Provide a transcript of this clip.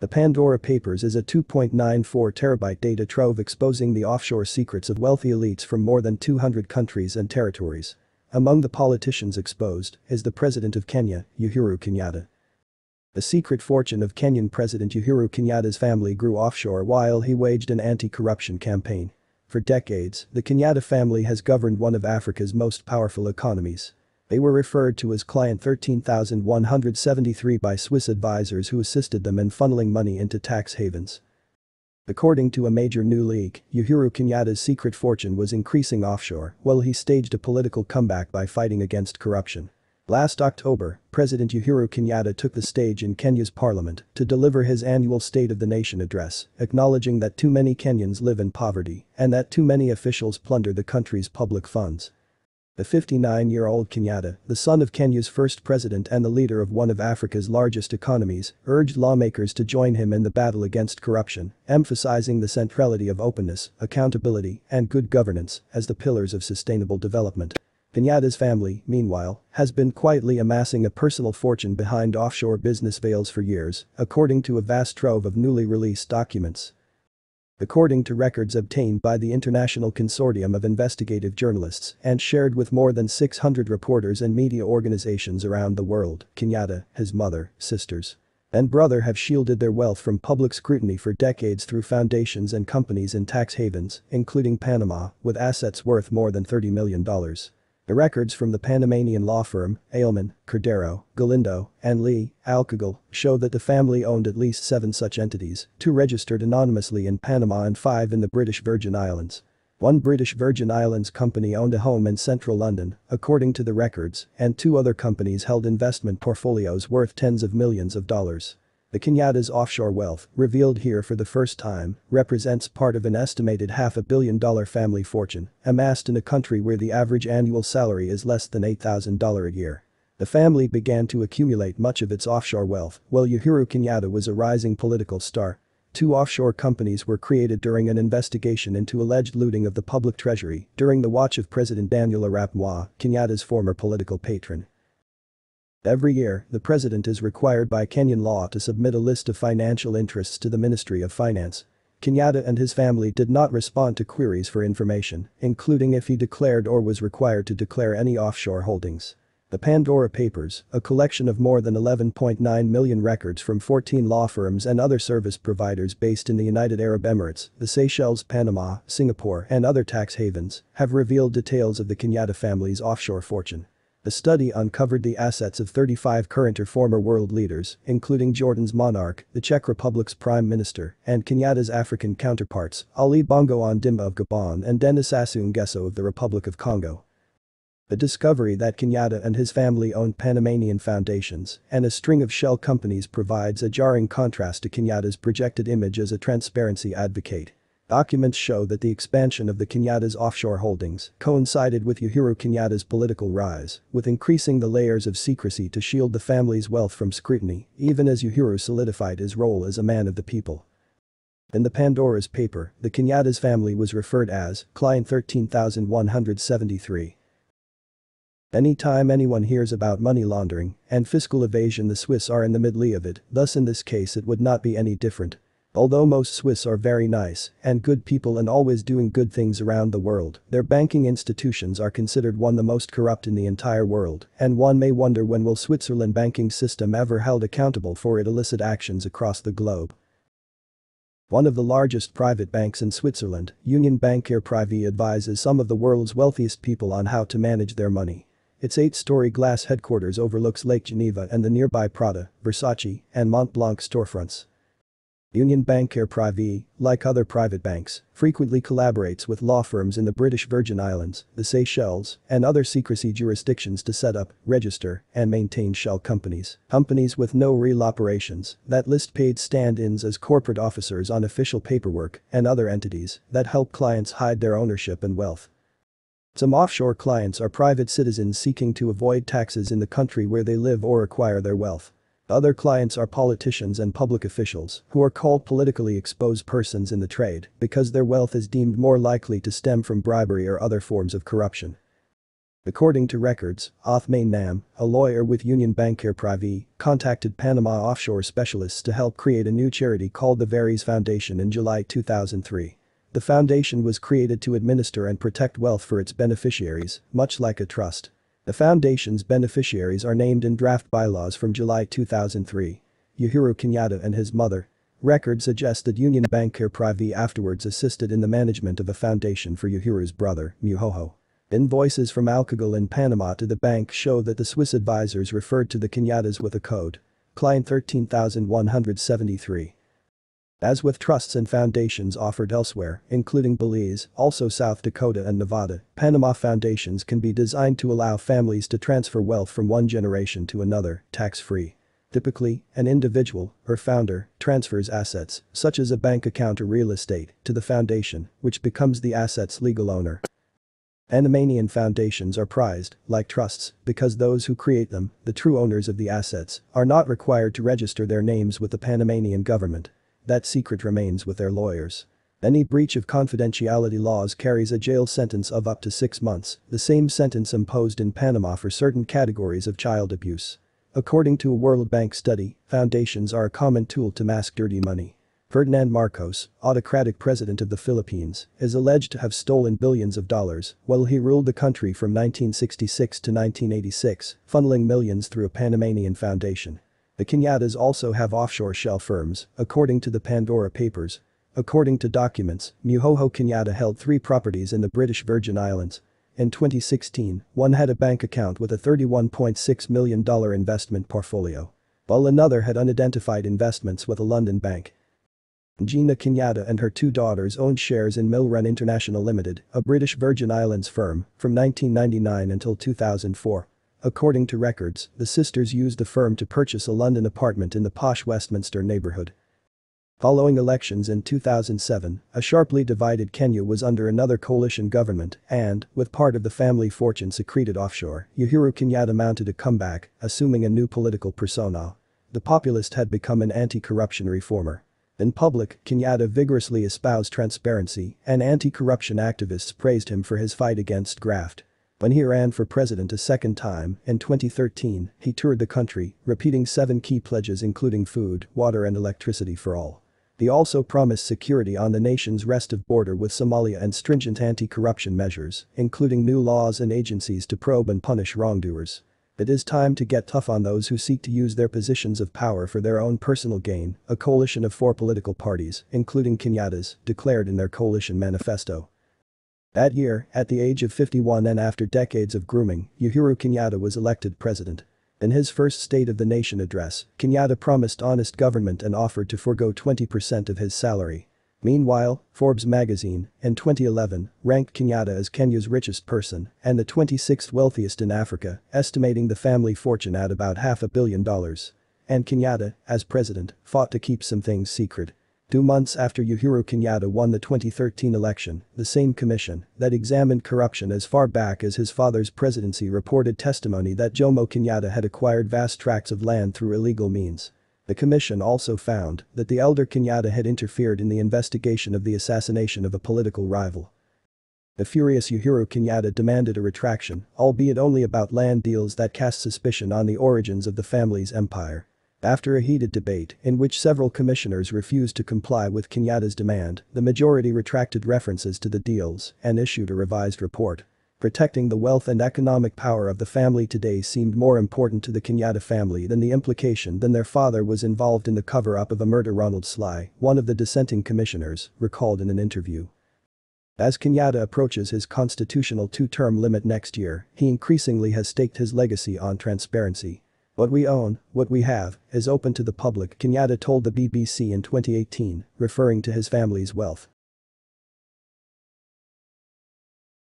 The Pandora Papers is a 2.94 terabyte data trove exposing the offshore secrets of wealthy elites from more than 200 countries and territories. Among the politicians exposed is the president of Kenya, Uhuru Kenyatta. The secret fortune of Kenyan President Uhuru Kenyatta's family grew offshore while he waged an anti-corruption campaign. For decades, the Kenyatta family has governed one of Africa's most powerful economies. They were referred to as Client 13,173 by Swiss advisors who assisted them in funneling money into tax havens. According to a major new leak, Uhuru Kenyatta's secret fortune was increasing offshore while he staged a political comeback by fighting against corruption. Last October, President Uhuru Kenyatta took the stage in Kenya's parliament to deliver his annual State of the Nation address, acknowledging that too many Kenyans live in poverty and that too many officials plunder the country's public funds. The 59-year-old Kenyatta, the son of Kenya's first president and the leader of one of Africa's largest economies, urged lawmakers to join him in the battle against corruption, emphasizing the centrality of openness, accountability, and good governance as the pillars of sustainable development. Kenyatta's family, meanwhile, has been quietly amassing a personal fortune behind offshore business veils for years, according to a vast trove of newly released documents. According to records obtained by the International Consortium of Investigative Journalists and shared with more than 600 reporters and media organizations around the world, Kenyatta, his mother, sisters, and brother have shielded their wealth from public scrutiny for decades through foundations and companies in tax havens, including Panama, with assets worth more than $30 million. The records from the Panamanian law firm, Ailman, Cordero, Galindo, and Lee, Alcagal, show that the family owned at least 7 such entities, 2 registered anonymously in Panama and 5 in the British Virgin Islands. One British Virgin Islands company owned a home in central London, according to the records, and 2 other companies held investment portfolios worth tens of millions of dollars. The Kenyatta's offshore wealth, revealed here for the first time, represents part of an estimated $500 million family fortune, amassed in a country where the average annual salary is less than $8,000 a year. The family began to accumulate much of its offshore wealth while Uhuru Kenyatta was a rising political star. 2 offshore companies were created during an investigation into alleged looting of the public treasury during the watch of President Daniel Arap Moi, Kenyatta's former political patron. Every year, the president is required by Kenyan law to submit a list of financial interests to the Ministry of Finance. Kenyatta and his family did not respond to queries for information, including if he declared or was required to declare any offshore holdings. The Pandora Papers, a collection of more than 11.9 million records from 14 law firms and other service providers based in the United Arab Emirates, the Seychelles, Panama, Singapore, and other tax havens, have revealed details of the Kenyatta family's offshore fortune. The study uncovered the assets of 35 current or former world leaders, including Jordan's monarch, the Czech Republic's prime minister, and Kenyatta's African counterparts, Ali Bongo Ondimba of Gabon and Denis Sassou Nguesso of the Republic of Congo. The discovery that Kenyatta and his family owned Panamanian foundations and a string of shell companies provides a jarring contrast to Kenyatta's projected image as a transparency advocate. Documents show that the expansion of the Kenyatta's offshore holdings coincided with Uhuru Kenyatta's political rise, with increasing the layers of secrecy to shield the family's wealth from scrutiny, even as Uhuru solidified his role as a man of the people. In the Pandora's paper, the Kenyatta's family was referred as Client 13,173. Anytime anyone hears about money laundering and fiscal evasion, the Swiss are in the middle of it, thus in this case it would not be any different. Although most Swiss are very nice and good people and always doing good things around the world, their banking institutions are considered one of the most corrupt in the entire world, and one may wonder when will Switzerland banking system ever held accountable for its illicit actions across the globe. One of the largest private banks in Switzerland, Union Bancaire Privée, advises some of the world's wealthiest people on how to manage their money. Its 8-story glass headquarters overlooks Lake Geneva and the nearby Prada, Versace, and Montblanc storefronts. Union Bancaire Privée, like other private banks, frequently collaborates with law firms in the British Virgin Islands, the Seychelles, and other secrecy jurisdictions to set up, register, and maintain shell companies. Companies with no real operations that list paid stand-ins as corporate officers on official paperwork, and other entities that help clients hide their ownership and wealth. Some offshore clients are private citizens seeking to avoid taxes in the country where they live or acquire their wealth. Other clients are politicians and public officials who are called politically exposed persons in the trade because their wealth is deemed more likely to stem from bribery or other forms of corruption. According to records, Othmane Nam, a lawyer with Union Bancaire Privée, contacted Panama offshore specialists to help create a new charity called the Varies Foundation in July 2003. The foundation was created to administer and protect wealth for its beneficiaries, much like a trust. The foundation's beneficiaries are named in draft bylaws from July 2003. Uhuru Kenyatta and his mother. Records suggest that Union Bancaire Privée afterwards assisted in the management of a foundation for Uhuru's brother, Muhoho. Invoices from alcohol in Panama to the bank show that the Swiss advisors referred to the Kenyattas with a code. Client 13173. As with trusts and foundations offered elsewhere, including Belize, also South Dakota and Nevada, Panama foundations can be designed to allow families to transfer wealth from one generation to another, tax-free. Typically, an individual, or founder, transfers assets, such as a bank account or real estate, to the foundation, which becomes the asset's legal owner. Panamanian foundations are prized, like trusts, because those who create them, the true owners of the assets, are not required to register their names with the Panamanian government. That secret remains with their lawyers. Any breach of confidentiality laws carries a jail sentence of up to 6 months, the same sentence imposed in Panama for certain categories of child abuse. According to a World Bank study, foundations are a common tool to mask dirty money. Ferdinand Marcos, autocratic president of the Philippines, is alleged to have stolen billions of dollars while he ruled the country from 1966 to 1986, funneling millions through a Panamanian foundation. The Kenyattas also have offshore shell firms, according to the Pandora Papers. According to documents, Muhoho Kenyatta held 3 properties in the British Virgin Islands. In 2016, one had a bank account with a $31.6 million investment portfolio, while another had unidentified investments with a London bank. Ngina Kenyatta and her 2 daughters owned shares in Millrun International Limited, a British Virgin Islands firm, from 1999 until 2004. According to records, the sisters used the firm to purchase a London apartment in the posh Westminster neighborhood. Following elections in 2007, a sharply divided Kenya was under another coalition government and, with part of the family fortune secreted offshore, Uhuru Kenyatta mounted a comeback, assuming a new political persona. The populist had become an anti-corruption reformer. In public, Kenyatta vigorously espoused transparency, and anti-corruption activists praised him for his fight against graft. When he ran for president a second time, in 2013, he toured the country, repeating 7 key pledges including food, water and electricity for all. He also promised security on the nation's restive border with Somalia and stringent anti-corruption measures, including new laws and agencies to probe and punish wrongdoers. It is time to get tough on those who seek to use their positions of power for their own personal gain, a coalition of 4 political parties, including Kenyatta's, declared in their coalition manifesto. That year, at the age of 51 and after decades of grooming, Uhuru Kenyatta was elected president. In his first State of the Nation address, Kenyatta promised honest government and offered to forgo 20% of his salary. Meanwhile, Forbes magazine, in 2011, ranked Kenyatta as Kenya's richest person and the 26th wealthiest in Africa, estimating the family fortune at about $500 million. And Kenyatta, as president, fought to keep some things secret. 2 months after Uhuru Kenyatta won the 2013 election, the same commission that examined corruption as far back as his father's presidency reported testimony that Jomo Kenyatta had acquired vast tracts of land through illegal means. The commission also found that the elder Kenyatta had interfered in the investigation of the assassination of a political rival. The furious Uhuru Kenyatta demanded a retraction, albeit only about land deals that cast suspicion on the origins of the family's empire. After a heated debate in which several commissioners refused to comply with Kenyatta's demand, the majority retracted references to the deals and issued a revised report. Protecting the wealth and economic power of the family today seemed more important to the Kenyatta family than the implication that their father was involved in the cover-up of a murder. Ronald Sly, one of the dissenting commissioners, recalled in an interview. As Kenyatta approaches his constitutional 2-term limit next year, he increasingly has staked his legacy on transparency. What we own, what we have, is open to the public, Kenyatta told the BBC in 2018, referring to his family's wealth.